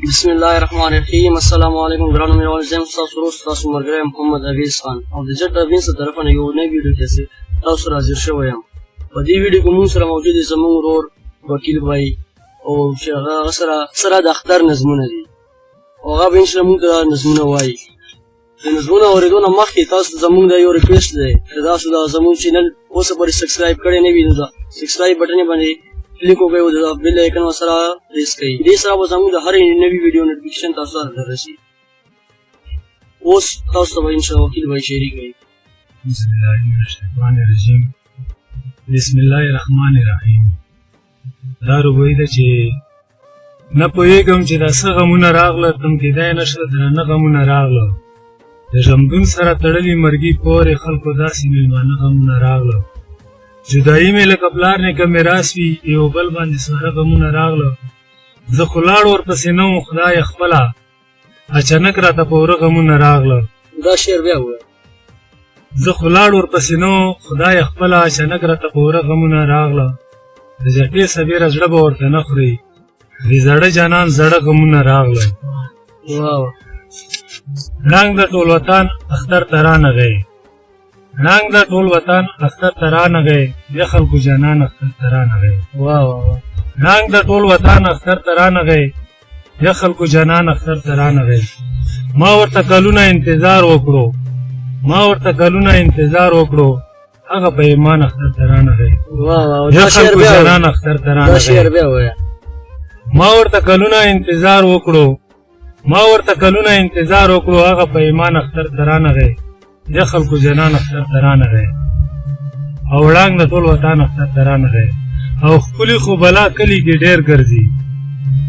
بسم الله الرحمن الرحیم. السلام علیکم ګرانو مینوالو، زه یم ستاسو ورور ستاسو ملګری محمد عویز خان او د جټ ډبین څخه طرفه نه یو نوی ویډیو کې تاسو سره حاضر شوی یم. په دې ویډیو کې موږ سره موجود دی زموږ ورور وکیل بھائی او چې هغه سره د اختر نظمونه دي او هغه به انشاءالله موږ ته نظمونه وایي. د نظمونه اورېدو نه مخکې تاسو زموږ د یو ریکویسټ دی چې تاسو د زموږ چینل اوسه پورې سبسکرایب کړی نه وي نو د سبسکرایب بټن باندې کلیک وکړئ او د بیل آیکن سره پریس کړئ. دې سره به زموږ د هرې نوي ویډیو نوټیفیکیشن تاسو ته دررسي. اوس تاسو ته به انشاءالله وکیل بھائی شعري کوي. بسم الله الرحمن الرحیم. بسم الله الرحمن الرحیم. دا روایي ده چې نه پوهېږم چې دا څه غمونه راغله، تم کېدای نه شته درانه غمونه راغله. د ژمدون سره تړلي مرګي پورې خلکو داسې مېلمانه غمونه راغله. جدایي مې لکه پلار نیکه میراث وي، یو بل باندې سره غمونه راغله. زه خو لاړ ورپسې نه وم خدای خپله، اچانک راته په وره غمونه راغله. دا شعر بیا ووایه. زه خو لاړ ورپسې نه وم خدای خپله، اچانک راته په وره غمونه راغله. د جټې سبیره زړه به ورته نه خوري، د زړه جانان زړه غمونه راغله. ړنګ د ټول وطن اختر ته رانغی، ړنګ د ټول وطن اختر ته رانغی، د خلکو جانان اختر ته رانغی. ړنګ د ټول وطن اختر ته رانغی، د خلکو جانان اختر ته رانغی. ما ورته کلونه انتظار وکړو، ما ورته کلونه انتظار وکړو، هغه په ایمان اختر ته رانغی، د خلکو جانان اختر ته رانغی. ما ورته کلونه انتظار وکړو، ما ورته کلونه انتظار وکړو، هغه په ایمان اختر ته رانغی، د خلکو جانان اختر ته رانغی. او وړانګ د ټول وطن اختر ته رانغی. او ښکلي خو بلا کلي کې ډېر ګرځي،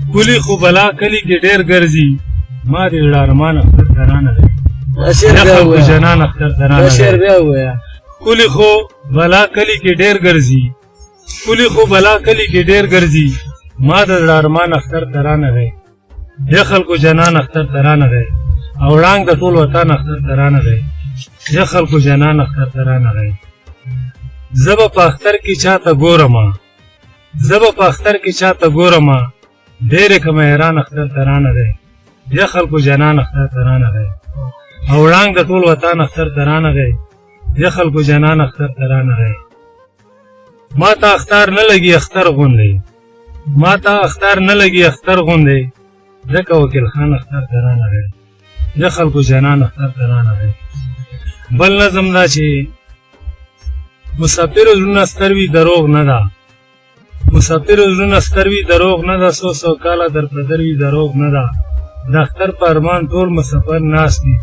ښکلي خو بلا کلي کې ډېر ګرځي، ما دې زړه ارمان اختر ته رانغی، د خلکو جانان اختر ته رانغی. ښکلي خو بلا کلي کې ډېر ګرځي، ښکلي خو بلا کلي کې ډېر ګرځي، ما د زړه ارمان اختر ته رانغی، د خلکو جانان اختر ته رانغی. او وړانګ د ټول وطن اختر ته رانغی، د خلکو جانان اختر ته رانغی. زه به په اختر کې چاته ګورمه، زه به په اختر کې چاته ګورمه، ډېرې که مهران اختر ته رانغی، د خلکو جانان اختر ته رانغی. او وړانګ د ټول وطن اختر ته رانغی، د خلکو جانان اختر ته رانغی. ما ته اختر نه لګي اختر غوندې، ما ته اختر نه لګي اختر غوندې، ځکه وکیل خان اختر ته رانغی، د خلکو جانان اختر ته رانغی. بل نظم دا چې مسافر زړونه ستر وي دروغ نه ده، مسافر زړونه ستر وي دروغ نه ده، څو څو کاله در پردر وي دروغ نه ده. د اختر په ارمان ټول مسافر ناست دي،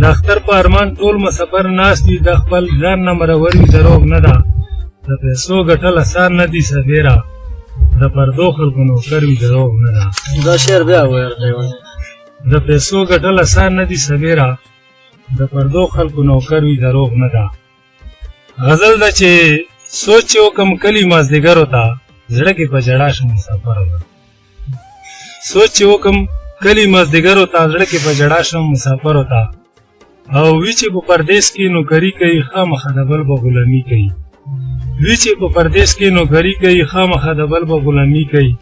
د اختر په ارمان ټول مسافر ناست دي، د خپل ځان نه مرور وي دروغ نه ده. د پیسو ګټل اسان نه دي سفیره، د پردو خلکو نوکر وي دروغ نه ده. دا شعر بیا ووایه. د پیسو ګټل اسان نه دي سفیره، د پردو خلکو نوکر وي دروغ نه ده. غزل ده چې سوچ چې وکم کلي مازدیګرو ته، زړه کې په ژړا شم مسافرو ته. سوچ چې وکم کلي مازدیګرو ته، زړه کې په ژړا شم مسافرو ته. او وی چې په پردیس کې نوکري کوي، خامخا د بل به غلامي کوي. وی چې په پردیس کې نوکري کوي، خامخا د بل به غلامي کوي.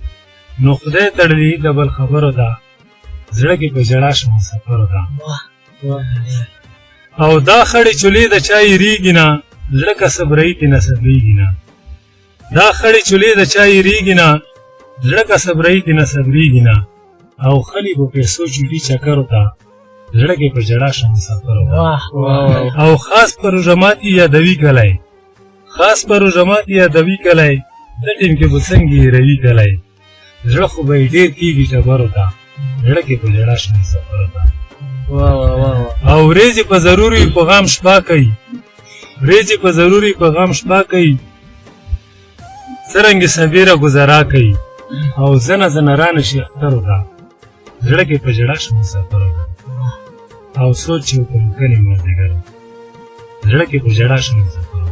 نو خدای تړلی د بل خبرو ته، زړه کې په ژړا شم مسافرو ته. او دا خړې چولې د چا یریږي نه، زړه که صبرایي ترې نه صبرېږي نه. دا خړې چولې د چا یریږي نه، زړه که صبرایي ترې نه صبرېږي نه. او خلي په پیسو چولي چکرو ته، زړه کې په ژړا شم مسافرو ته. او خاص په روژه ماتي یادوي کلی، خاص په روژه ماتي یادوي کلی، د ټیم کې به څنګه هېروي کلی. زړه خو به یې ډېر کېږي ټبرو ته، زړه کې په ژړا شم مسافرو ته. او ورېځې په ضروري په غم شپه کوي، ورېځې په ضروري په غم شپه کوي، څرنګې سبیره ګذرا کوي. او زنه زنه رانه شي اخترو ته، زړه کې په ژړا شم مسافرو ته. او سوچ چې وکړم کلي مازدیګرو، زړه کې په ژړا شم مسافرو ته.